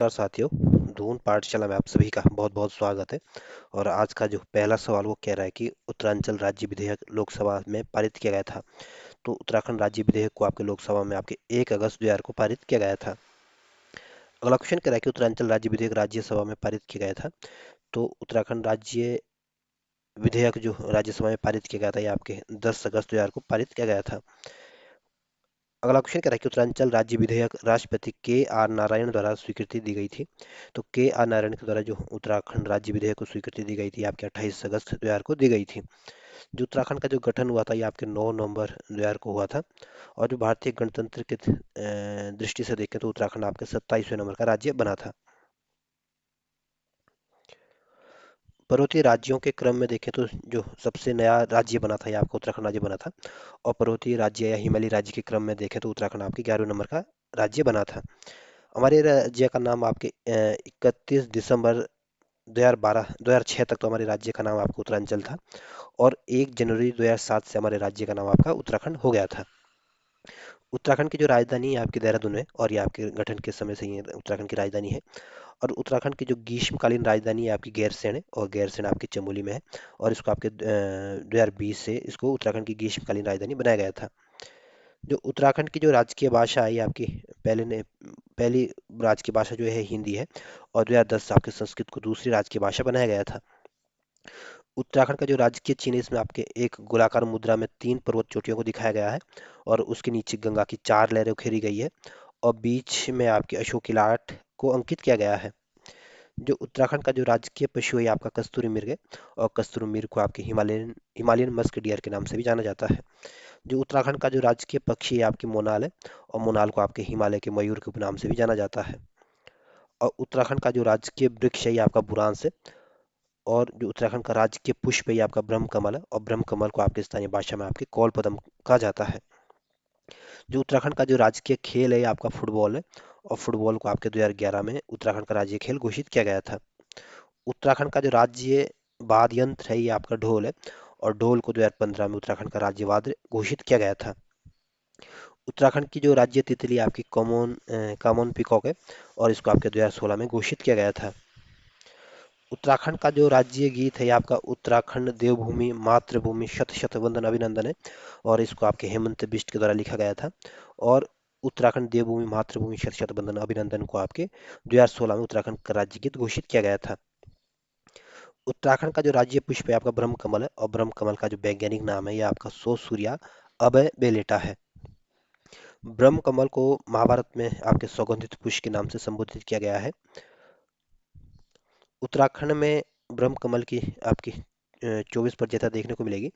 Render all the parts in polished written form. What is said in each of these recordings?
नमस्कार साथियों, धून पाठशाला में आप सभी का बहुत बहुत स्वागत है। और आज का जो पहला सवाल वो कह रहा है कि उत्तरांचल राज्य विधेयक लोकसभा में पारित किया गया था। तो उत्तराखंड राज्य विधेयक को आपके लोकसभा में आपके 1 अगस्त 2000 को पारित किया गया था। अगला क्वेश्चन कह रहा है कि उत्तरांचल राज्य विधेयक राज्यसभा में पारित किया गया था। तो उत्तराखंड राज्य विधेयक जो राज्यसभा में पारित किया गया था, ये आपके 10 अगस्त 2000 को पारित किया गया था। अगला क्वेश्चन कह रहा है कि उत्तरांचल राज्य विधेयक राष्ट्रपति के आर नारायण द्वारा स्वीकृति दी गई थी। तो के आर नारायण के द्वारा जो उत्तराखंड राज्य विधेयक को स्वीकृति दी गई थी, आपके 28 अगस्त 2000 को दी गई थी। जो उत्तराखंड का जो गठन हुआ था, ये आपके 9 नवंबर 2000 को हुआ था। और जो भारतीय गणतंत्र के दृष्टि से देखें तो उत्तराखंड आपके 27वें नंबर का राज्य बना था। पर्वतीय राज्यों के क्रम में देखें तो जो सबसे नया राज्य बना था, ये आपका उत्तराखंड राज्य बना था। और पर्वतीय राज्य या हिमालयी राज्य के क्रम में देखें तो उत्तराखंड आपके 11वें नंबर का राज्य बना था। हमारे राज्य का नाम आपके 31 दिसंबर 2006 तक तो हमारे राज्य का नाम आपका उत्तरांचल था। और 1 जनवरी 2007 से हमारे राज्य का नाम आपका उत्तराखंड हो गया था। उत्तराखंड की जो राजधानी है आपकी देहरादून है, और ये आपके गठन के समय से ही उत्तराखंड की राजधानी है। और उत्तराखंड की जो ग्रीष्मकालीन राजधानी है आपकी गैरसैंण है, और गैरसैंण आपकी चमोली में है। और इसको आपके 2020 से इसको उत्तराखंड की ग्रीष्मकालीन राजधानी बनाया गया था। जो उत्तराखंड की जो राजकीय भाषा है, ये आपकी पहली राजकीय भाषा जो है हिंदी है। और 2010 से आपके संस्कृत को दूसरी राजकीय भाषा बनाया गया था। उत्तराखंड का जो राजकीय चिन्ह है, इसमें आपके एक गोलाकार मुद्रा में 3 पर्वत चोटियों को दिखाया गया है। और उसके नीचे गंगा की 4 लहरें उखेरी गई है। और बीच में आपके अशोक की लाट को अंकित किया गया है। जो उत्तराखंड का जो राजकीय पशु है, ये आपका कस्तूरी मृग है। और कस्तूरी मृग को आपके हिमालयन हिमालयन मस्क डियर के नाम से भी जाना जाता है। जो उत्तराखंड का जो राजकीय पक्षी है आपकी मोनाल है। और मोनाल को आपके हिमालय के मयूर के उपनाम से भी जाना जाता है। और उत्तराखंड का जो राजकीय वृक्ष है, ये आपका बुरांस है। और जो उत्तराखंड का राजकीय पुष्प है, ये आपका ब्रह्म कमल है। और ब्रह्म कमल को आपकी स्थानीय भाषा में आपके कौल पदम कहा जाता है। जो उत्तराखंड का जो राजकीय खेल है, ये आपका फुटबॉल है। और फुटबॉल को आपके 2011 में उत्तराखंड का राज्य खेल घोषित किया गया था। उत्तराखंड का जो राज्य वाद्य यंत्र है, ये आपका ढोल है। और ढोल को 2015 में उत्तराखंड का राज्य वाद्य घोषित किया गया था। उत्तराखंड की जो राज्य तितली आपकी कॉमन पिकॉक है। और इसको आपके 2016 में घोषित किया गया था। उत्तराखंड का जो राज्य गीत है, ये आपका उत्तराखंड देवभूमि मातृभूमि शत शत वंदन अभिनंदन है। और इसको आपके हेमंत बिष्ट के द्वारा लिखा गया था। और उत्तराखंड देवभूमि मातृभूमि शत शत वंदन अभिनंदन को आपके 2016 में उत्तराखंड का राज्य गीत घोषित किया गया था। उत्तराखंड का जो राज्य पुष्प है आपका ब्रह्म कमल है। और ब्रह्म कमल का जो वैज्ञानिक नाम है, ये आपका सो सूर्या अभय बेलेटा है। ब्रह्म कमल को महाभारत में आपके सौगंधित पुष्प के नाम से संबोधित किया गया है। उत्तराखंड में ब्रह्म कमल की आपकी 24 प्रजातियां देखने को मिलेगी।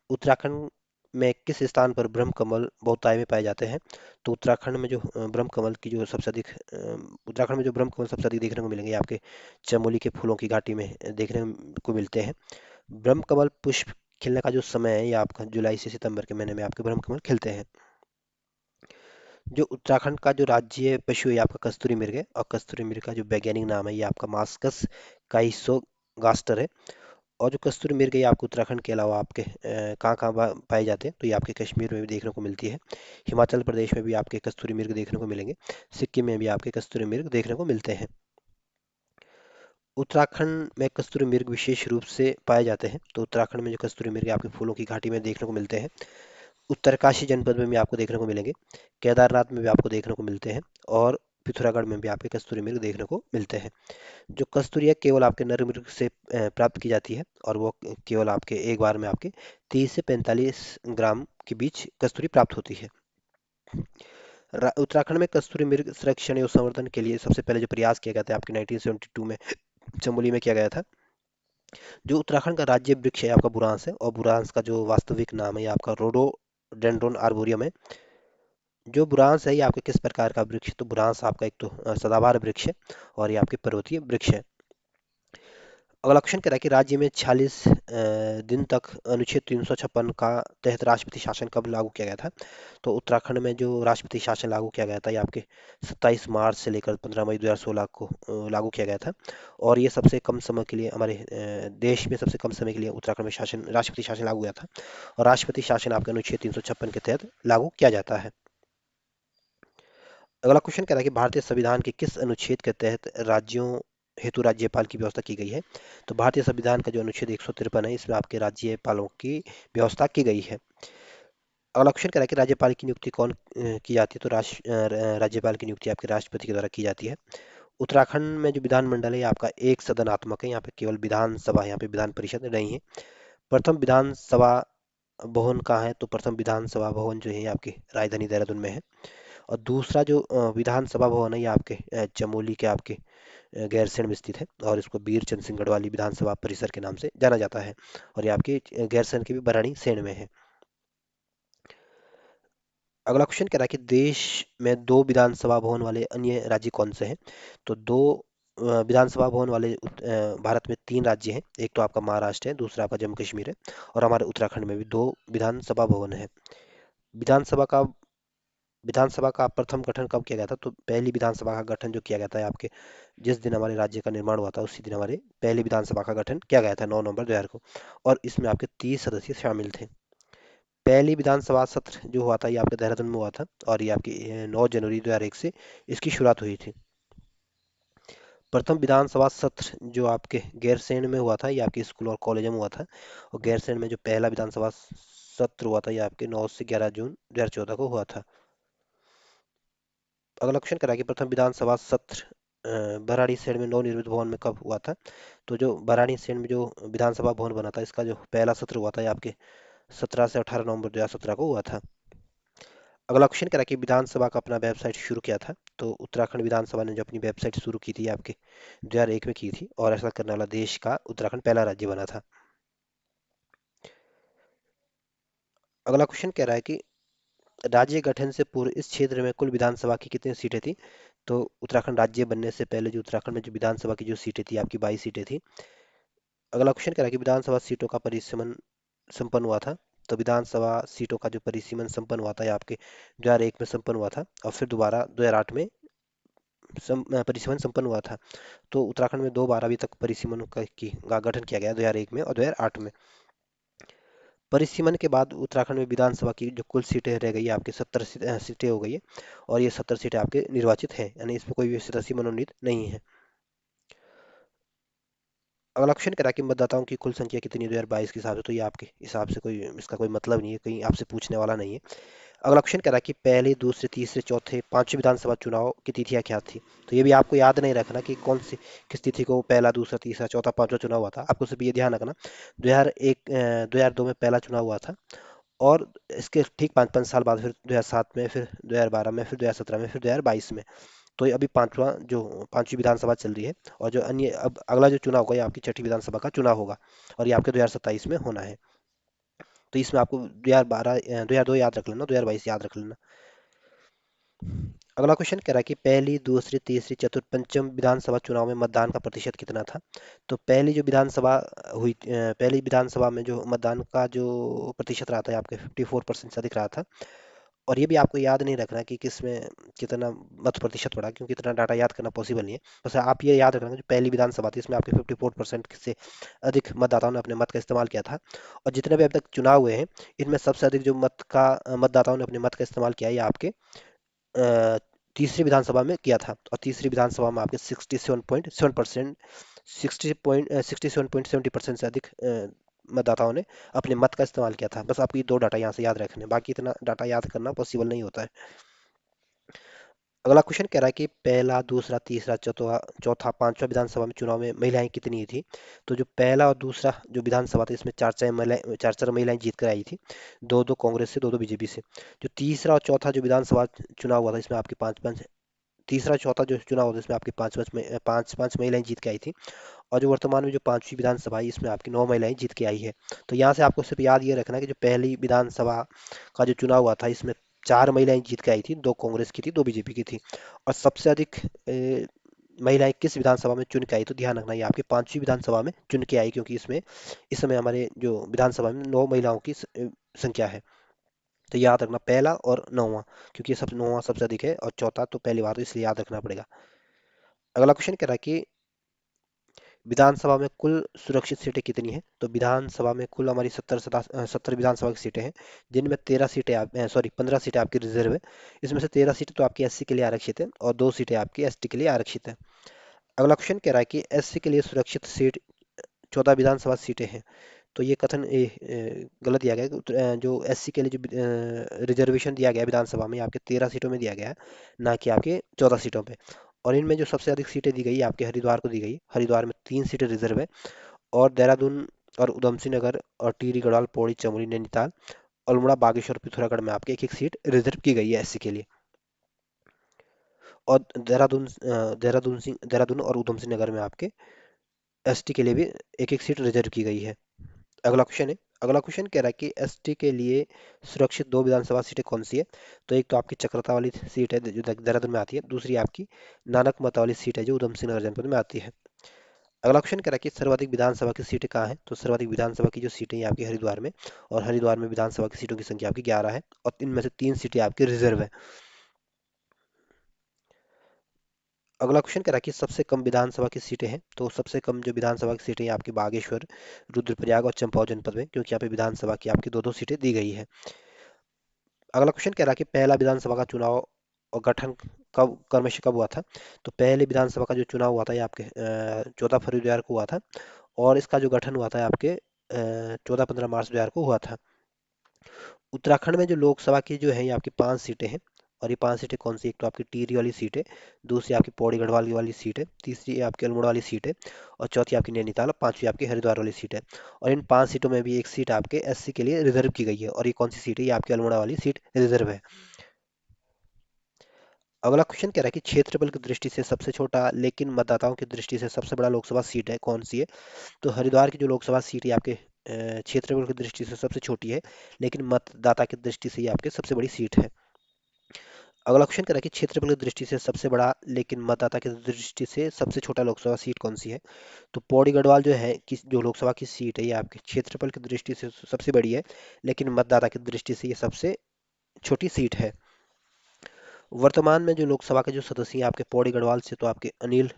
उत्तराखंड में किस स्थान पर ब्रह्म कमल बहुतायत में पाए जाते हैं? तो उत्तराखंड में जो ब्रह्म कमल की जो सबसे अधिक उत्तराखंड में जो ब्रह्म कमल सबसे अधिक देखने को मिलेंगे, आपके चमोली के फूलों की घाटी में देखने को मिलते हैं। ब्रह्म कमल पुष्प खिलने का जो समय है, ये आपका जुलाई से सितंबर के महीने में आपके ब्रह्म कमल खिलते हैं। जो उत्तराखंड का जो राज्य पशु है, आपका कस्तूरी मृग है। और कस्तूरी मृग का जो वैज्ञानिक नाम है, ये आपका मास्कस काइसोगास्टर है। और जो कस्तूरी मृग है, ये आपको उत्तराखंड के अलावा आपके कहाँ कहाँ पाए जाते हैं? तो ये आपके कश्मीर में भी देखने को मिलती है। हिमाचल प्रदेश में भी आपके कस्तूरी मृग देखने को मिलेंगे। सिक्किम में भी आपके कस्तूरी मृग देखने को मिलते हैं। उत्तराखंड में कस्तूरी मृग विशेष रूप से पाए जाते हैं। तो उत्तराखंड में जो कस्तूरी मृग आपके फूलों की घाटी में देखने को मिलते हैं। उत्तरकाशी जनपद में भी आपको देखने को मिलेंगे। केदारनाथ में भी आपको देखने को मिलते हैं। और पिथौरागढ़ में भी आपके कस्तूरी मृग देखने को मिलते हैं। जो कस्तूरी है केवल आपके नर मृग से प्राप्त की जाती है। और वो केवल आपके एक बार में आपके 30 से 45 ग्राम के बीच कस्तूरी प्राप्त होती है। उत्तराखंड में कस्तूरी मृग संरक्षण एवं संवर्धन के लिए सबसे पहले जो प्रयास किया गया था, आपके 1972 में चमोली में किया गया था। जो उत्तराखंड का राज्य वृक्ष है आपका बुरांस है। और बुरांस का जो वास्तविक नाम है, ये आपका रोडोडेंड्रोन आर्बोरियम है। जो बुरांस है, ये आपके किस प्रकार का वृक्ष है? तो बुरांस आपका एक तो सदाबहार वृक्ष है। और ये आपके पर्वतीय वृक्ष है। अगला क्वेश्चन कह रहा है कि राज्य में 46 दिन तक अनुच्छेद 356 का तहत राष्ट्रपति शासन कब लागू किया गया था? तो उत्तराखंड में जो राष्ट्रपति शासन लागू किया गया था, ये आपके 27 मार्च से लेकर 15 मई 2016 को लागू किया गया था। और ये सबसे कम समय के लिए हमारे देश में सबसे कम समय के लिए उत्तराखंड में राष्ट्रपति शासन लागू हुआ था। और राष्ट्रपति शासन आपके अनुच्छेद 356 के तहत लागू किया जाता है। अगला क्वेश्चन कह रहा है कि भारतीय संविधान के किस अनुच्छेद के तहत राज्यों हेतु राज्यपाल की व्यवस्था की गई है। तो भारतीय संविधान का जो अनुच्छेद 153 है, इसमें आपके राज्यपालों की व्यवस्था की गई है। अगला क्वेश्चन कह रहा है कि राज्यपाल की नियुक्ति कौन की जाती है। तो राज्यपाल की नियुक्ति आपके राष्ट्रपति के द्वारा की जाती है। उत्तराखंड में जो विधानमंडल है, ये आपका एक सदनात्मक है। यहाँ पे केवल विधानसभा, यहाँ पे विधान परिषद नहीं है। प्रथम विधानसभा भवन कहाँ है। तो प्रथम विधानसभा भवन जो है, ये आपकी राजधानी देहरादून में है। और दूसरा जो विधानसभा भवन है, ये आपके चमोली के आपके गैरसैंण में स्थित है, और इसको वीर चंद्र सिंह गढ़वाली विधानसभा परिसर के नाम से जाना जाता है। और ये आपके गैरसैंण के भी बरानी सैण में है। अगला क्वेश्चन कह रहा है कि देश में दो विधानसभा भवन वाले अन्य राज्य कौन से हैं। तो दो विधानसभा भवन वाले भारत में तीन राज्य हैं। एक तो आपका महाराष्ट्र है, दूसरा आपका जम्मू कश्मीर है, और हमारे उत्तराखंड में भी दो विधानसभा भवन है। विधानसभा का विधानसभा का प्रथम गठन कब किया गया था। तो पहली विधानसभा का गठन जो किया गया था आपके, जिस दिन हमारे राज्य का निर्माण हुआ था, उसी दिन हमारे पहली विधानसभा का गठन किया गया था, 9 नवंबर 2000 को। और इसमें आपके 30 सदस्य शामिल थे। पहली विधानसभा सत्र जो हुआ था, ये आपके देहरादून में हुआ था, और ये आपकी 9 जनवरी 2001 से इसकी शुरुआत हुई थी। प्रथम विधानसभा सत्र जो आपके गैरसैंण में हुआ था, ये आपके स्कूल और कॉलेज में हुआ था। और गैरसैंण में जो पहला विधानसभा सत्र हुआ था, ये आपके 9 से 11 जून 2014 को हुआ था। अगला क्वेश्चन करा कि प्रथम विधानसभा सत्र भराड़ीसैंण में नवनिर्मित भवन में कब हुआ था। तो जो भराड़ीसैंण में जो विधानसभा भवन बना था, इसका जो पहला सत्र हुआ था, ये आपके 17 से 18 नवंबर 2017 को हुआ था। अगला क्वेश्चन करा कि विधानसभा का अपना वेबसाइट शुरू किया था। तो उत्तराखंड विधानसभा ने जो अपनी वेबसाइट शुरू की थी, आपके 2001 में की थी, और ऐसा करने वाला देश का उत्तराखंड पहला राज्य बना था। अगला क्वेश्चन कह रहा है कि राज्य गठन से पूर्व इस क्षेत्र में कुल विधानसभा की कितनी सीटें थी। तो उत्तराखंड राज्य बनने से पहले जो उत्तराखंड में जो विधानसभा की जो सीटें थी, आपकी 22 सीटें थी। अगला क्वेश्चन कह रहा है कि विधानसभा सीटों का परिसीमन संपन्न हुआ था। तो विधानसभा सीटों का जो परिसीमन संपन्न हुआ था, ये आपके 2001 में संपन्न हुआ था, और फिर दोबारा 2008 में परिसीमन संपन्न हुआ था। तो उत्तराखंड में दो बार अभी तक परिसीमन का गठन किया गया, 2001 में और 2008 में। परिसीमन के बाद उत्तराखंड में विधानसभा की जो कुल सीटें रह गई, आपके 70 सीटें हो गई है। और ये 70 सीटें आपके निर्वाचित हैं, यानी इसमें कोई भी सदस्य मनोनीत नहीं है। अगला क्वेश्चन करा कि मतदाताओं की कुल संख्या कितनी है 2022 के हिसाब से। तो ये आपके हिसाब से कोई इसका कोई मतलब नहीं है, कहीं आपसे पूछने वाला नहीं है। अगला क्वेश्चन कह रहा है कि पहले, दूसरे, तीसरे, चौथे, पांचवें विधानसभा चुनाव की तिथियां क्या थी। तो ये भी आपको याद नहीं रखना कि कौन सी किस तिथि को पहला, दूसरा, तीसरा, चौथा, पांचवा चुनाव हुआ था। आपको सिर्फ ये ध्यान रखना, 2002 में पहला चुनाव हुआ था, और इसके ठीक 5-5 साल बाद फिर 2007 में, फिर 2012 में, फिर 2017 में, फिर 2022 में। तो ये अभी पांचवी विधानसभा चल रही है। और जो अन्य अब अगला जो चुनाव होगा, ये आपकी छठी विधानसभा का चुनाव होगा, और ये आपके 2027 में होना है। तो इसमें आपको 2012 2002 याद रख लेना, 2022 याद रख लेना। अगला क्वेश्चन कह रहा है कि पहली, दूसरी, तीसरी, चतुर्थ, पंचम विधानसभा चुनाव में मतदान का प्रतिशत कितना था। तो पहली विधानसभा में जो मतदान का जो प्रतिशत रहा था, आपके 54% से अधिक रहा था। और ये भी आपको याद नहीं रखना कि किसमें कितना मत प्रतिशत पड़ा, क्योंकि इतना डाटा याद करना पॉसिबल नहीं है। बस आप ये याद रखना, जो पहली विधानसभा थी, इसमें आपके 54% से अधिक मतदाताओं ने अपने मत का इस्तेमाल किया था। और जितने भी अब तक चुनाव हुए हैं, इनमें सबसे अधिक जो मतदाताओं ने अपने मत का इस्तेमाल किया है, ये आपके अ, तीसरी विधानसभा में किया था। और तीसरी विधानसभा में आपके 67.7%, 67.70% से अधिक मतदाताओं ने अपने मत का इस्तेमाल किया था। बस आपको ये दो डाटा यहाँ से याद रखने हैं, बाकी इतना डाटा याद करना पॉसिबल नहीं होता है। अगला क्वेश्चन कह रहा है कि पहला, दूसरा, तीसरा, चौथा चौथा पांचवा विधानसभा में चुनाव में महिलाएं कितनी थी। तो जो पहला और दूसरा जो विधानसभा था, इसमें चार चार महिलाएं जीत कर आई थी, दो दो कांग्रेस से, दो दो बीजेपी से। जो तीसरा और चौथा जो विधानसभा चुनाव हुआ था, इसमें आपके पांच पांच तीसरा चौथा जो चुनाव हुआ था, इसमें आपकी पांच पांच महिलाएं जीत के आई थी। और जो वर्तमान में जो पांचवी विधानसभा है, इसमें आपकी 9 महिलाएं जीत के आई है। तो यहाँ से आपको सिर्फ याद ये रखना है कि जो पहली विधानसभा का जो चुनाव हुआ था, इसमें 4 महिलाएं जीत के आई थी, दो कांग्रेस की थी, दो बीजेपी की थी। और सबसे अधिक महिलाएं किस विधानसभा में चुन के आई। तो ध्यान रखना, ये आपकी पांचवी विधानसभा में चुन के आई, क्योंकि इसमें इस समय हमारे जो विधानसभा में 9 महिलाओं की संख्या है। तो याद रखना, पहला और नौवां, क्योंकि ये सब नौवां सबसे अधिक है, और चौथा तो पहली बार, तो इसलिए याद रखना पड़ेगा। अगला क्वेश्चन कह रहा है कि विधानसभा में कुल सुरक्षित सीटें कितनी हैं? तो विधानसभा में कुल हमारी 70 विधानसभा की सीटें हैं, जिनमें 15 सीटें आपकी रिजर्व है। इसमें से 13 सीटें तो आपकी एससी के लिए आरक्षित है और 2 सीटें आपकी एसटी के लिए आरक्षित है। अगला क्वेश्चन कह रहा है कि एससी के लिए सुरक्षित सीट 14 विधानसभा सीटें हैं। तो ये कथन गलत दिया गया है जो एससी के लिए जो रिजर्वेशन दिया गया है विधानसभा में, आपके 13 सीटों में दिया गया है, ना कि आपके 14 सीटों पे। और इनमें जो सबसे अधिक सीटें दी गई है आपके हरिद्वार को दी गई। हरिद्वार में 3 सीटें रिजर्व है, और देहरादून और उधम सिंह नगर और टिहरी गढ़वाल पौड़ी चमोली नैनीताल अल्मोड़ा बागेश्वर पिथौरागढ़ में आपके एक एक सीट रिजर्व की गई है एससी के लिए। और देहरादून और उधम सिंह नगर में आपके एसटी के लिए भी एक एक सीट रिजर्व की गई है। अगला क्वेश्चन है। अगला क्वेश्चन कह रहा है कि एसटी के लिए सुरक्षित 2 विधानसभा सीटें कौन सी है? तो एक तो आपकी चक्रता वाली सीट है जो देहरादून में आती है, दूसरी आपकी नानक मता वाली सीट है जो उधम सिंह नगर जनपद में आती है। अगला क्वेश्चन कह रहा है कि सर्वाधिक विधानसभा की सीटें कहाँ हैं? तो सर्वाधिक विधानसभा की जो सीटें हैं आपकी हरिद्वार में, और हरिद्वार में विधानसभा की सीटों की संख्या आपकी 11 है, और इनमें से 3 सीटें आपकी रिजर्व है। अगला क्वेश्चन कह रहा है कि सबसे कम विधानसभा की सीटें हैं। तो सबसे कम जो विधानसभा की सीटें हैं आपकी बागेश्वर, रुद्रप्रयाग और चंपावत जनपद में, क्योंकि यहाँ पे विधानसभा की आपकी दो दो सीटें दी गई है। अगला क्वेश्चन कह रहा है कि पहला विधानसभा का चुनाव और गठन कब क्रमशः कब हुआ था? तो पहले विधानसभा का जो चुनाव हुआ था ये आपके 14 फरवरी 2000 को हुआ था, और इसका जो गठन हुआ था आपके 14-15 मार्च 2000 को हुआ था। उत्तराखंड में जो लोकसभा की जो है ये आपकी 5 सीटें हैं, और ये 5 सीटें कौन सी? एक तो आपकी टिहरी वाली सीट है, दूसरी आपकी पौड़ी गढ़वाल वाली सीट है, तीसरी आपकी अल्मोड़ा वाली सीट है, और चौथी आपकी नैनीताल, और पांचवी आपकी हरिद्वार वाली सीट है। और इन 5 सीटों में भी एक सीट आपके एससी के लिए रिजर्व की गई है, और ये कौन सी सीट है? ये आपकी अल्मोड़ा वाली सीट रिजर्व है। अगला क्वेश्चन कह रहा है कि क्षेत्रफल की दृष्टि से सबसे छोटा लेकिन मतदाताओं की दृष्टि से सबसे बड़ा लोकसभा सीट है कौन सी है? तो हरिद्वार की जो लोकसभा सीट है आपके क्षेत्रफल की दृष्टि से सबसे छोटी है, लेकिन मतदाता की दृष्टि से ये आपके सबसे बड़ी सीट है। अगला क्वेश्चन कह रहा है कि क्षेत्रफल की दृष्टि से सबसे बड़ा लेकिन मतदाता की दृष्टि से सबसे छोटा लोकसभा सीट कौन सी है? तो पौड़ी गढ़वाल जो है कि जो लोकसभा की सीट है ये आपके क्षेत्रफल की दृष्टि से सबसे बड़ी है, लेकिन मतदाता की दृष्टि से ये सबसे छोटी सीट है। वर्तमान में जो लोकसभा के जो सदस्य हैं आपके पौड़ी गढ़वाल से तो आपके अनिल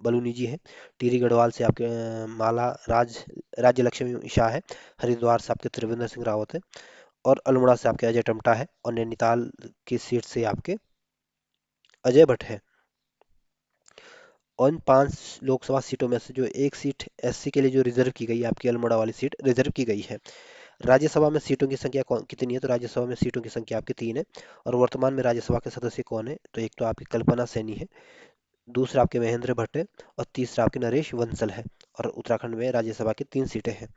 बलूनी जी हैं, टिहरी गढ़वाल से आपके माला राज्य लक्ष्मी शाह है, हरिद्वार से आपके त्रिवेंद्र सिंह रावत है, और अल्मोड़ा से आपके अजय टमटा है, और नैनीताल की सीट से आपके अजय भट्ट है। और इन 5 लोकसभा सीटों में से जो एक सीट एससी के लिए जो रिजर्व की गई है आपकी अल्मोड़ा वाली सीट रिजर्व की गई है। राज्यसभा में सीटों की संख्या कितनी है? तो राज्यसभा में सीटों की संख्या आपकी 3 है। और वर्तमान में राज्यसभा के सदस्य कौन है? तो एक तो आपकी कल्पना सैनी है, दूसरा आपके महेंद्र भट्ट है, और तीसरा आपके नरेश बंसल है। और उत्तराखंड में राज्यसभा की 3 सीटें हैं।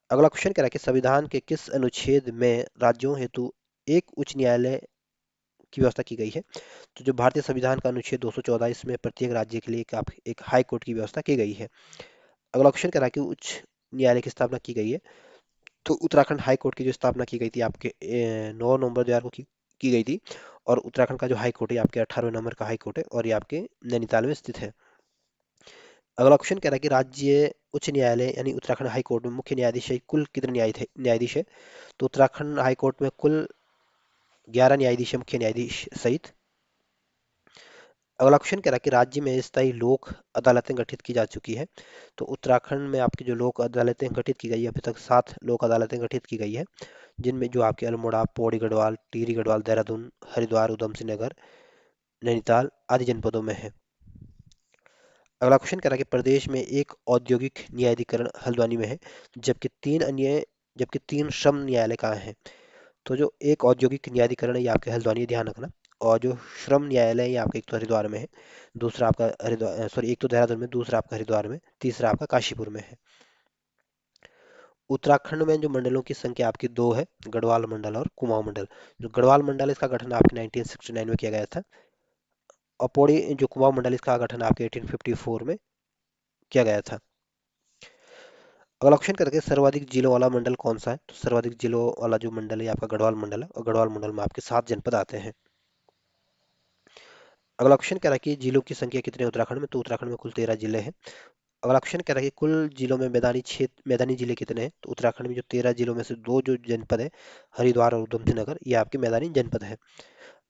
अगला क्वेश्चन कह रहा है कि संविधान के किस अनुच्छेद में राज्यों हेतु एक उच्च न्यायालय की व्यवस्था की गई है? तो जो भारतीय संविधान का अनुच्छेद 214, इसमें प्रत्येक राज्य के लिए एक हाई कोर्ट की व्यवस्था की गई है। अगला क्वेश्चन कह रहा है कि उच्च न्यायालय की स्थापना की गई है। तो उत्तराखंड हाई कोर्ट की जो स्थापना की गई थी आपके 9 नवंबर 2000 को की गई थी। और उत्तराखंड का जो हाई कोर्ट है आपके 18वें नंबर का हाई कोर्ट है, और ये आपके नैनीताल में स्थित है। अगला क्वेश्चन कह रहा है कि राज्य उच्च न्यायालय यानी उत्तराखंड हाई कोर्ट में मुख्य न्यायाधीश है, कुल कितने न्यायाधीश है? तो उत्तराखंड हाई कोर्ट में कुल 11 न्यायाधीश है, मुख्य न्यायाधीश सहित। अगला क्वेश्चन कह रहा है कि राज्य में स्थायी लोक अदालतें गठित की जा चुकी है। तो उत्तराखंड में आपकी जो लोक अदालतें गठित की गई है, अभी तक 7 लोक अदालतें गठित की गई है, जिनमें जो आपके अल्मोड़ा, पौड़ी गढ़वाल, टिहरी गढ़वाल, देहरादून, हरिद्वार, उधम सिंह नगर, नैनीताल आदि जनपदों में है। अगला क्वेश्चन कह रहा है कि प्रदेश में एक औद्योगिक न्यायाधिकरण हल्द्वानी में है, जबकि तीन श्रम न्यायालय कहाँ हैं? तो जो एक औद्योगिक न्यायाधिकरण है ये आपके हल्द्वानी है, ध्यान रखना। और जो श्रम न्यायालय है ये आपका एक तो हरिद्वार में है, दूसरा आपका हरिद्वार सॉरी एक तो देहरादून में, दूसरा आपका हरिद्वार में, तीसरा आपका काशीपुर में है। उत्तराखंड में जो मंडलों की संख्या आपकी 2 है, गढ़वाल मंडल और कुमाऊं मंडल। जो गढ़वाल मंडल है, इसका गठन आपके 1969 में किया गया था, और पौड़ी जो कुमाऊं मंडल इसका गठन आपके 1854 में किया गया था। अगला क्वेश्चन करके सर्वाधिक जिलों वाला मंडल कौन सा है? तो सर्वाधिक जिलों वाला जो मंडल है आपका गढ़वाल मंडल है, और गढ़वाल मंडल में आपके 7 जनपद आते हैं। अगला क्वेश्चन कह रहा है कि जिलों की संख्या कितनी है उत्तराखंड में? तो उत्तराखंड में कुल 13 जिले हैं। अगला क्वेश्चन कह रहा है कि कुल जिलों में मैदानी जिले कितने हैं? तो उत्तराखंड में जो 13 जिलों में से दो जो जनपद है, हरिद्वार और उधमसिंह नगर, ये आपके मैदानी जनपद है।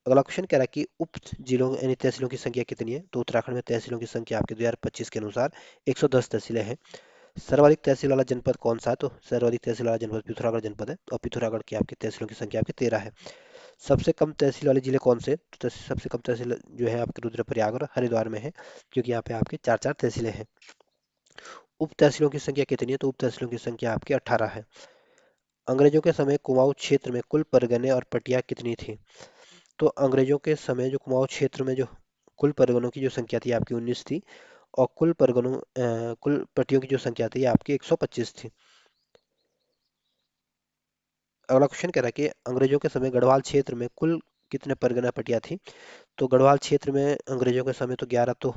अगला क्वेश्चन कह रहा है कि उप जिलों यानी तहसीलों की संख्या कितनी है। तो उत्तराखंड में तहसीलों की संख्या आपके 2025 के अनुसार 110 तहसीलें हैं। सर्वाधिक तहसील वाला जनपद कौन सा है। तो सर्वाधिक तहसील वाला जनपद पिथौरागढ़ जनपद है और पिथौरागढ़ की आपकी तहसीलों की संख्या आपकी 13 है। सबसे कम तहसील वाले जिले कौन से। तो सबसे कम तहसील जो है आपके रुद्रप्रयाग और हरिद्वार में है, क्योंकि यहाँ पे आपके चार चार तहसीलें हैं। उप तहसीलों की संख्या कितनी है। तो उप तहसीलों की संख्या आपकी 18 है। अंग्रेजों के समय कुमाऊं क्षेत्र में कुल परगने और पटिया कितनी थी। तो अंग्रेजों के समय जो कुमाऊं क्षेत्र में जो कुल परगनों की जो संख्या थी आपकी 19 थी, और कुल पटियों की जो संख्या थी आपकी 125 थी। अगला क्वेश्चन कह रहा है कि अंग्रेजों के समय गढ़वाल क्षेत्र में कुल कितने परगना पटिया थी। तो गढ़वाल क्षेत्र में अंग्रेजों के समय तो 11 तो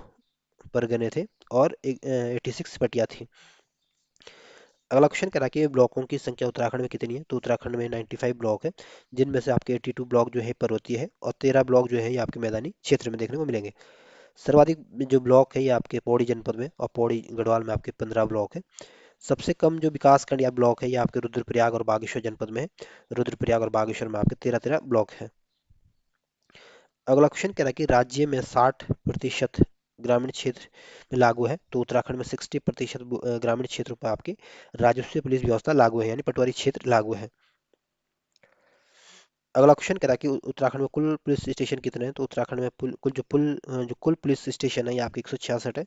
परगने थे और 86 पटिया थी। अगला क्वेश्चन कह रहा है कि ब्लॉकों की संख्या उत्तराखंड में कितनी है। तो उत्तराखंड में 95 ब्लॉक है, जिनमें से आपके 82 ब्लॉक जो है पर्वतीय है और 13 ब्लॉक जो है ये आपके मैदानी क्षेत्र में देखने को मिलेंगे। सर्वाधिक जो ब्लॉक है ये आपके पौड़ी जनपद में और पौड़ी गढ़वाल में आपके 15 ब्लॉक है। सबसे कम जो विकास खंड या ब्लॉक है ये आपके रुद्रप्रयाग और बागेश्वर जनपद में है। रुद्रप्रयाग और बागेश्वर में आपके 13 ब्लॉक है। अगला क्वेश्चन कह रहा है कि राज्य में 60% ग्रामीण क्षेत्र में लागू है। तो उत्तराखंड में 60% ग्रामीण क्षेत्रों पर आपकी राजस्व पुलिस व्यवस्था लागू है, यानी पटवारी क्षेत्र लागू है। अगला क्वेश्चन कह रहा है कि उत्तराखंड में कुल पुलिस स्टेशन कितने हैं। तो उत्तराखंड में जो कुल पुलिस स्टेशन है ये आपके 166 है।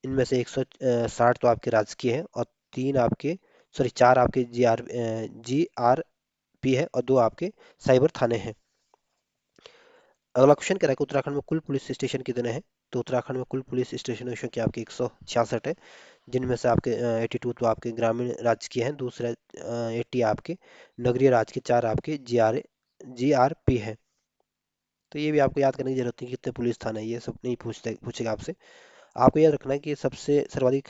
इनमें से 160 तो आपके राजकीय है और तीन आपके सॉरी चार आपके GRP है और दो आपके साइबर थाने हैं। अगला क्वेश्चन कह रहा है कि उत्तराखंड में कुल पुलिस स्टेशन कितने हैं। तो उत्तराखंड में कुल पुलिस स्टेशन की संख्या आपके 166 है, जिनमें से आपके 82 तो आपके ग्रामीण राज्य के हैं, दूसरे 80 आपके नगरीय राज्य के, चार आपके GRP है। तो ये भी आपको याद करने की जरूरत है कि कितने पुलिस थाने हैं, ये सब नहीं पूछेगा आपसे। आपको याद रखना है कि सबसे सर्वाधिक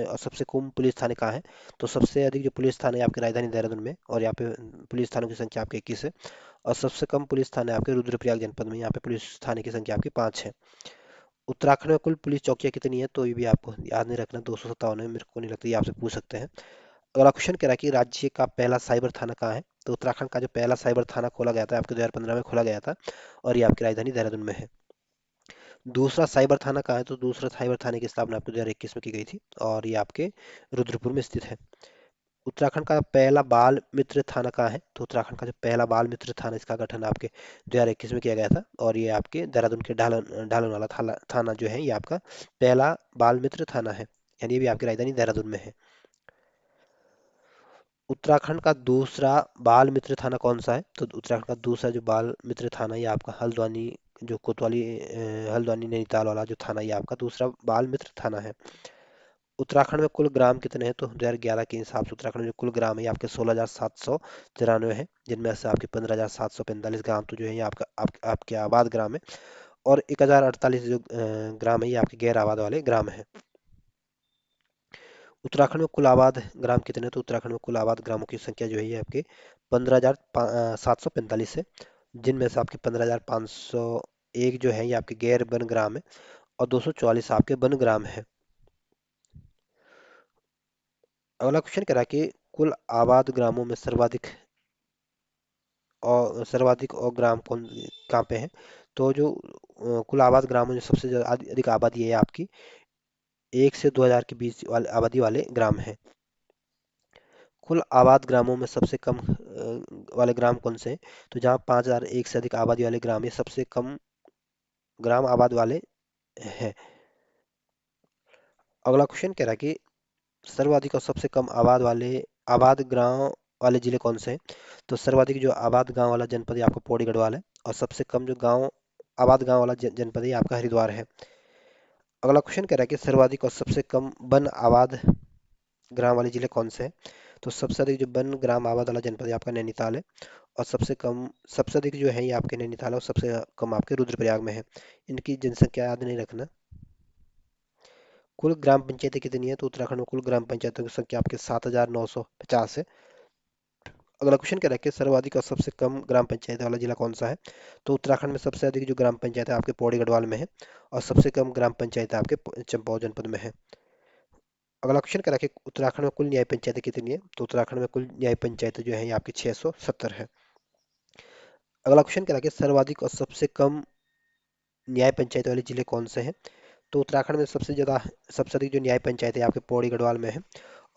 और सबसे कम पुलिस थाने कहाँ है। तो सबसे अधिक जो पुलिस थाने हैं आपके राजधानी देहरादून में, और यहाँ पे पुलिस थानों की संख्या आपके 21 है। और सबसे कम पुलिस थाने आपके रुद्रप्रयाग जनपद में, यहाँ पे पुलिस थाने की संख्या आपकी 5 है। उत्तराखंड में कुल पुलिस चौकियां कितनी है। तो ये भी आपको याद नहीं रखना, 257 है, मेरे को नहीं लगता, ये आपसे पूछ सकते हैं। अगला क्वेश्चन कह रहा है कि राज्य का पहला साइबर थाना कहाँ है। तो उत्तराखंड का जो पहला साइबर थाना खोला गया था आपके 2015 में खोला गया था, और ये आपकी राजधानी देहरादून में है। दूसरा साइबर थाना कहाँ है। तो दूसरा साइबर थाने की स्थापना आपके 2021 में की गई थी, और ये आपके रुद्रपुर में स्थित है। उत्तराखंड का पहला बाल मित्र थाना कहाँ है। तो उत्तराखंड का जो पहला बाल मित्र थाना, इसका गठन आपके 2021 में किया गया था, और ये आपके देहरादून के ढालन ढालन वाला थाना जो है ये आपका पहला बाल मित्र थाना है, यानी ये भी आपकी राजधानी देहरादून में है। उत्तराखंड का दूसरा बाल मित्र थाना कौन सा है। तो उत्तराखंड का दूसरा जो बाल मित्र थाना ये आपका हल्द्वानी, जो कोतवाली हल्द्वानी नैनीताल वाला जो थाना, ये आपका दूसरा बाल मित्र थाना है। उत्तराखंड में कुल ग्राम कितने हैं। तो 2011 के हिसाब से उत्तराखंड में जो कुल ग्राम है ये आपके 16,793 है, जिनमें से आपके 15,745 ग्राम तो जो है ये आपके आबाद ग्राम है, और 1,048 जो ग्राम है ये आपके गैर आबाद वाले ग्राम है। उत्तराखंड में कुल आबाद ग्राम कितने हैं। तो उत्तराखंड में कुल आबाद ग्रामों की संख्या जो है ये आपके 15,745 है, जिनमें से आपके 15,501 जो है ये आपके गैर वन ग्राम है, और 244 आपके वन ग्राम है। अगला क्वेश्चन कह रहा है कि कुल आबाद ग्रामों में सर्वाधिक और ग्राम कौन कहाँ पे है। तो जो कुल आबाद ग्रामों में सबसे ज्यादा अधिक आबादी है आपकी 1 से 2,000 के बीच वाले आबादी वाले ग्राम है। कुल आबाद ग्रामों में सबसे कम वाले ग्राम कौन से हैं। तो जहाँ 5,001 से अधिक आबादी वाले ग्राम, ये सबसे कम ग्राम आबाद वाले हैं। अगला क्वेश्चन कह रहा है कि सर्वाधिक और सबसे कम आबाद गांव वाले जिले कौन से हैं। तो सर्वाधिक जो आबाद गांव वाला जनपद है आपका पौड़ी गढ़वाल है, और सबसे कम जो आबाद गांव वाला जनपद है आपका हरिद्वार है। अगला क्वेश्चन कह रहा है कि सर्वाधिक और सबसे कम वन आबाद ग्राम वाले जिले कौन से हैं। तो सबसे अधिक जो वन ग्राम आबाद वाला जनपद है आपका नैनीताल है, और सबसे अधिक जो है ये आपके नैनीताल है, और सबसे कम आपके रुद्रप्रयाग में है। इनकी जनसंख्या याद नहीं रखना। कुल ग्राम पंचायतें कितनी है। तो उत्तराखंड में कुल ग्राम पंचायतों की संख्या आपके 7,950 है। अगला क्वेश्चन क्या रहा है कि सर्वाधिक और सबसे कम ग्राम पंचायत वाला जिला कौन सा है। तो उत्तराखंड में सबसे अधिक जो ग्राम पंचायत है आपके पौड़ी गढ़वाल में है, और सबसे कम ग्राम पंचायत आपके चंपावत जनपद में है। अगला क्वेश्चन क्या रहा है कि उत्तराखंड में कुल न्याय पंचायतें कितनी है। तो उत्तराखंड में कुल न्याय पंचायतें जो है ये आपकी 670 है। अगला क्वेश्चन कह रहा है कि सर्वाधिक और सबसे कम न्याय पंचायत वाले जिले कौन से हैं? तो उत्तराखंड में सबसे अधिक जो न्याय पंचायत है आपके पौड़ी गढ़वाल में है,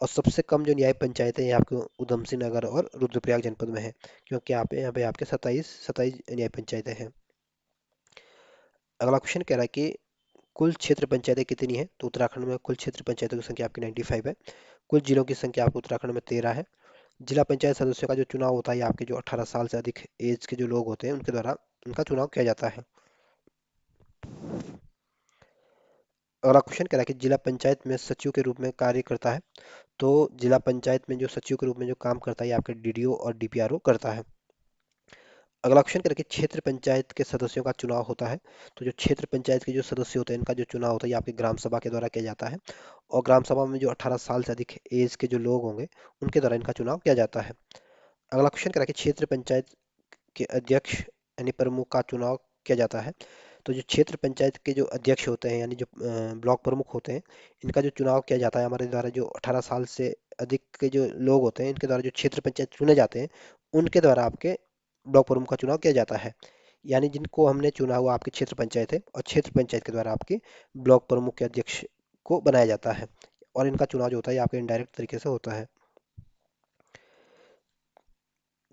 और सबसे कम जो न्याय पंचायत है ये आपके उधम सिंह नगर और रुद्रप्रयाग जनपद में है, क्योंकि यहाँ पे आपके 27 न्याय पंचायतें हैं। अगला क्वेश्चन कह रहा है कि कुल क्षेत्र पंचायतें कितनी है? तो उत्तराखंड में कुल क्षेत्र पंचायतों की संख्या आपकी 95 है। कुल जिलों की संख्या आपको उत्तराखंड में 13 है। जिला पंचायत सदस्यों का जो चुनाव होता है ये आपके जो 18 साल से अधिक एज के जो लोग होते हैं उनके द्वारा उनका चुनाव किया जाता है। अगला क्वेश्चन कह रहा है कि जिला पंचायत में सचिव के रूप में कार्य करता है। तो जिला पंचायत में जो सचिव के रूप में जो काम करता है ये आपके डीडीओ और डीपीआरओ करता है। अगला क्वेश्चन कह रहा है कि क्षेत्र पंचायत के सदस्यों का चुनाव होता है। तो जो क्षेत्र पंचायत के जो सदस्य होते हैं इनका जो चुनाव होता है ये आपकी ग्राम सभा के द्वारा किया जाता है, और ग्राम सभा में जो 18 साल से अधिक एज के जो लोग होंगे उनके द्वारा इनका चुनाव किया जाता है। अगला क्वेश्चन कह रहा है कि क्षेत्र पंचायत के अध्यक्ष यानी प्रमुख का चुनाव किया जाता है। तो जो क्षेत्र पंचायत के जो अध्यक्ष होते हैं यानी जो ब्लॉक प्रमुख होते हैं इनका जो चुनाव किया जाता है हमारे द्वारा, जो 18 साल से अधिक के जो लोग होते हैं इनके द्वारा जो क्षेत्र पंचायत चुने जाते हैं उनके द्वारा आपके ब्लॉक प्रमुख का चुनाव किया जाता है। यानी जिनको हमने चुना हुआ आपके क्षेत्र पंचायत है, और क्षेत्र पंचायत के द्वारा आपके ब्लॉक प्रमुख के अध्यक्ष को बनाया जाता है, और इनका चुनाव जो होता है ये आपके इनडायरेक्ट तरीके से होता है।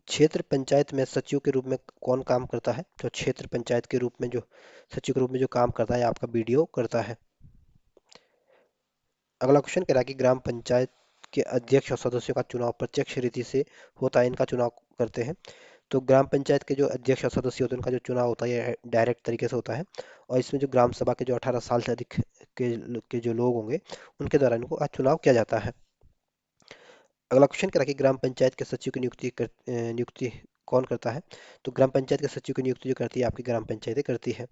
क्षेत्र पंचायत में सचिव के रूप में कौन काम करता है? तो क्षेत्र पंचायत के रूप में जो सचिव के रूप में जो काम करता है आपका बीडीओ करता है। अगला क्वेश्चन कह रहा है कि ग्राम पंचायत के अध्यक्ष और सदस्यों का चुनाव प्रत्यक्ष रीति से होता है, इनका चुनाव करते हैं। तो ग्राम पंचायत के जो अध्यक्ष और सदस्य होते हैं उनका जो चुनाव होता है ये डायरेक्ट तरीके से होता है, और इसमें जो ग्राम सभा के जो 18 साल से अधिक के जो लोग होंगे उनके द्वारा इनको चुनाव किया जाता है। अगला क्वेश्चन क्या है कि ग्राम पंचायत के सचिव की नियुक्ति कौन करता है? तो ग्राम पंचायत के सचिव की नियुक्ति जो करती है आपकी ग्राम पंचायतें करती है।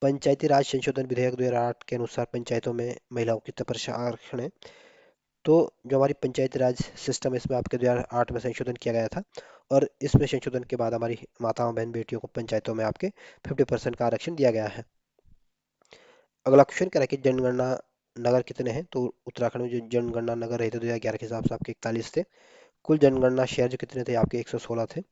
पंचायती राज संशोधन विधेयक 2008 के अनुसार पंचायतों में महिलाओं की तपस्या आरक्षण है। तो जो हमारी पंचायती राज सिस्टम है इसमें आपके 2008 में संशोधन किया गया था, और इसमें संशोधन के बाद हमारी माताओं बहन बेटियों को पंचायतों में आपके 50% का आरक्षण दिया गया है। अगला क्वेश्चन क्या है कि जनगणना नगर कितने हैं? तो उत्तराखंड में जो जनगणना नगर रहे थे 2011 के हिसाब से आपके 41 थे। कुल जनगणना शहर जो कितने थे आपके 116 थे।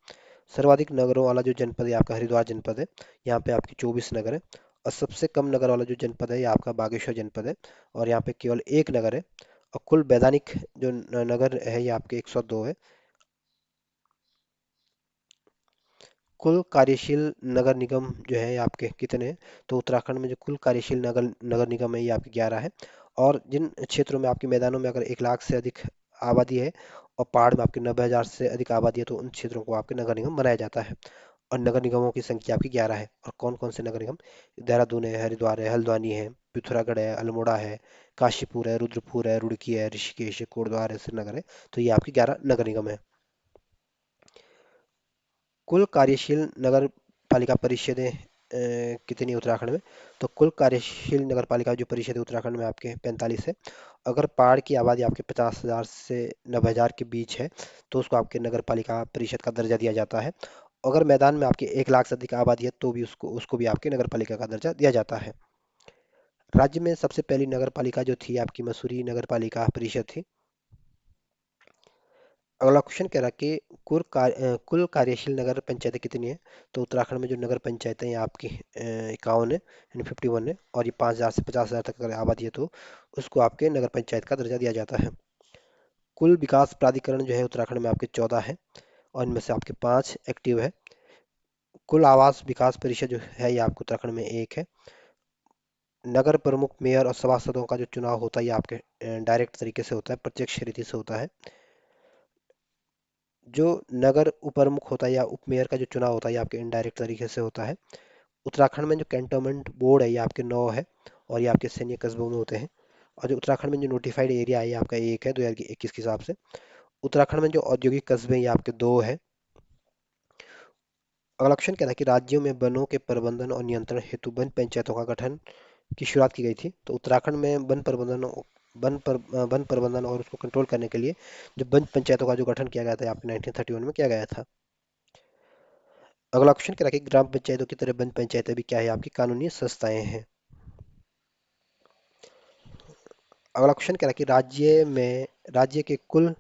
सर्वाधिक नगरों वाला जो जनपद है आपका हरिद्वार जनपद है, यहाँ पे आपके 24 नगर है। और सबसे कम नगर वाला जो जनपद है ये आपका बागेश्वर जनपद है, और यहाँ पे केवल एक नगर है। और कुल वैधानिक जो नगर है ये आपके 102 है। कुल कार्यशील नगर निगम जो है ये आपके कितने हैं? तो उत्तराखंड में जो कुल कार्यशील नगर नगर निगम है ये आपके 11 है। और जिन क्षेत्रों में आपके मैदानों में अगर 1 लाख से अधिक आबादी है और पहाड़ में आपके 90,000 से अधिक आबादी है तो उन क्षेत्रों को आपके नगर निगम बनाया जाता है। और नगर निगमों की संख्या आपकी 11 है। और कौन कौन से नगर निगम? देहरादून है, हरिद्वार है, हल्द्वानी है, पिथौरागढ़ है, अल्मोड़ा है, काशीपुर है, रुद्रपुर है, रुड़की है, ऋषिकेश है, कोटद्वार है, श्रीनगर है। तो ये आपकी 11 नगर निगम है। कुल कार्यशील नगर पालिका परिषदें कितनी है उत्तराखंड में? तो कुल कार्यशील नगर पालिका जो परिषद है उत्तराखंड में आपके 45 है। अगर पहाड़ की आबादी आपके 50,000 से 90,000 के बीच है तो उसको आपके नगर पालिका परिषद का दर्जा दिया जाता है। अगर मैदान में आपके 1 लाख से अधिक आबादी है तो भी उसको उसको भी आपके नगर पालिका का दर्जा दिया जाता है। राज्य में सबसे पहली नगर पालिका जो थी आपकी मसूरी नगर पालिका परिषद थी। अगला क्वेश्चन कह रहा है कि कुल कार्यशील नगर पंचायतें कितनी है? तो उत्तराखंड में जो नगर पंचायतें हैं आपकी 51 है, यानी 51 है, और ये 5,000 से 50,000 तक अगर आबादी है तो उसको आपके नगर पंचायत का दर्जा दिया जाता है। कुल विकास प्राधिकरण जो है उत्तराखंड में आपके 14 है, और इनमें से आपके 5 एक्टिव है। कुल आवास विकास परिषद जो है ये आपके उत्तराखंड में एक है। नगर प्रमुख मेयर और सभासदों का जो चुनाव होता है ये आपके डायरेक्ट तरीके से होता है, प्रत्यक्ष रीति से होता है। जो नगर उपप्रमुख होता है या उपमेयर का जो चुनाव होता है ये आपके इनडायरेक्ट तरीके से होता है। उत्तराखंड में जो कैंटोनमेंट बोर्ड है ये आपके 9 है, और ये आपके सैन्य कस्बों में होते हैं। और जो उत्तराखंड में जो नोटिफाइड एरिया है ये आपका एक है 2021 के हिसाब से। उत्तराखंड में जो औद्योगिक कस्बे हैं ये आपके 2 है। अगला क्वेश्चन कहता है कि राज्यों में वनों के प्रबंधन और नियंत्रण हेतु वन पंचायतों का गठन की शुरुआत की गई थी। तो उत्तराखंड में वन प्रबंधन और उसको कंट्रोल करने के लिए जो वन पंचायतों का जो गठन किया गया था आपके 1931 में किया गया था। अगला क्वेश्चन कह रहा है कि ग्राम पंचायतों की तरह वन पंचायतें भी क्या है आपकी कानूनी संस्थाएं हैं। अगला क्वेश्चन कह रहा है कि राज्य के कुल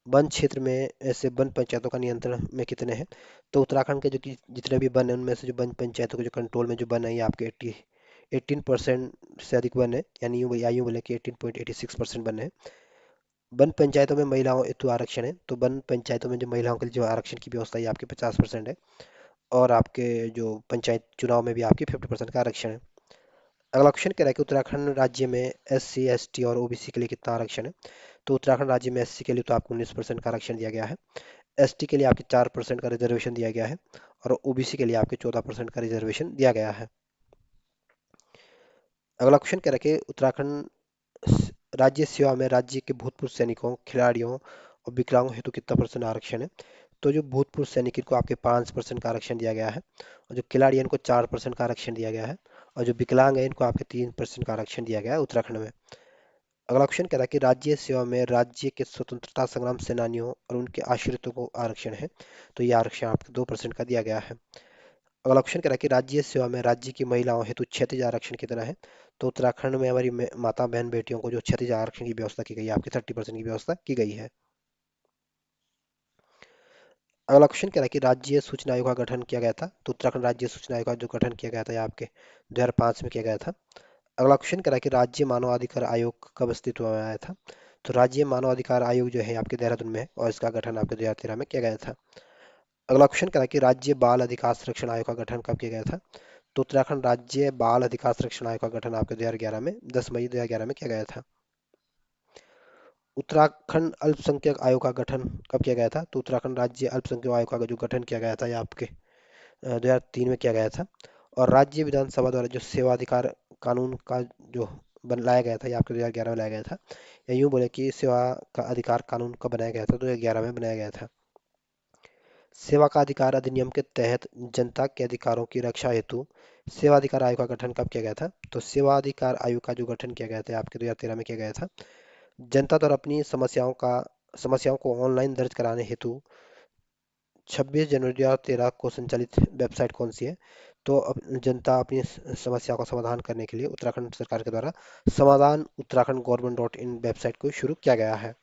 वन क्षेत्र में ऐसे वन पंचायतों का नियंत्रण में कितने हैं? तो उत्तराखंड के जो कि जितने भी वन है उनमें से जो वन पंचायतों के जो कंट्रोल में जो वन है ये आपके 18% से अधिक वन है, यानी यूँ बोले कि 18.86% वन है। वन पंचायतों में महिलाओं हेतु आरक्षण है, तो वन पंचायतों में जो महिलाओं के लिए जो आरक्षण की व्यवस्था है ये आपके 50% है। और आपके जो पंचायत चुनाव में भी आपकी 50% का आरक्षण है। अगला क्वेश्चन कह रहा है कि उत्तराखंड राज्य में SC ST और OBC के लिए कितना आरक्षण है? तो उत्तराखंड राज्य में SC के लिए तो आपको 19% का आरक्षण दिया गया है। ST के लिए आपके 4% का रिजर्वेशन दिया गया है। और OBC के लिए आपके 14% का रिजर्वेशन दिया गया है। अगला क्वेश्चन कह रहा है कि उत्तराखंड राज्य सेवा में राज्य के भूतपूर्व सैनिकों, खिलाड़ियों और विकलांगों हेतु कितना परसेंट आरक्षण है? तो जो भूतपूर्व सैनिक इनको आपके 5% का आरक्षण दिया गया है। और जो खिलाड़ी हैं इनको 4% का आरक्षण दिया गया है। और जो विकलांग है इनको आपके 3% का आरक्षण दिया गया है उत्तराखंड में। अगला क्वेश्चन कह रहा है कि राज्य सेवा में राज्य के स्वतंत्रता संग्राम सेनानियों और उनके आश्रितों को आरक्षण है। तो ये आरक्षण आपको 2% का दिया गया है। अगला क्वेश्चन कह रहा है कि राज्य सेवा में राज्य की महिलाओं हेतु क्षैतिज आरक्षण कितना है? तो उत्तराखंड में हमारी माता बहन बेटियों को जो क्षैतिज आरक्षण की व्यवस्था की गई है आपकी 30% की व्यवस्था की गई है। अगला क्वेश्चन कह रहा है कि राज्य सूचना आयोग का गठन किया गया था। तो उत्तराखंड राज्य सूचना आयोग का जो गठन किया गया था ये आपके 2005 में किया गया था। अगला क्वेश्चन कह रहा है कि राज्य मानवाधिकार आयोग कब अस्तित्व में आया था? तो राज्य मानवाधिकार आयोग जो है आपके देहरादून में है और इसका गठन आपके 2013 में किया गया था। अगला क्वेश्चन कह रहा है कि राज्य बाल अधिकार संरक्षण आयोग का गठन कब किया गया था? तो उत्तराखंड राज्य बाल अधिकार संरक्षण आयोग का गठन आपके 2011 में 10 मई 2011 में किया गया था। उत्तराखंड अल्पसंख्यक आयोग का गठन कब किया गया था? तो उत्तराखंड राज्य अल्पसंख्यक आयोग का जो गठन किया गया था ये आपके 2003 में किया गया था। और राज्य विधानसभा द्वारा जो सेवा अधिकार कानून का जो लाया गया था ये आपके 2011 में लाया गया था। या यूँ बोले कि सेवा का अधिकार कानून कब बनाया गया था? तो 2011 में बनाया गया था। सेवा का अधिकार अधिनियम के तहत जनता के अधिकारों की रक्षा हेतु सेवा अधिकार आयोग का गठन कब किया गया था? तो सेवा अधिकार आयोग का जो गठन किया गया था आपके 2013 में किया गया था। जनता द्वारा अपनी समस्याओं को ऑनलाइन दर्ज कराने हेतु 26 जनवरी 2013 को संचालित वेबसाइट कौन सी है? तो जनता अपनी समस्या का समाधान करने के लिए उत्तराखंड सरकार के द्वारा समाधान Uttarakhand government dot in website को शुरू किया गया है।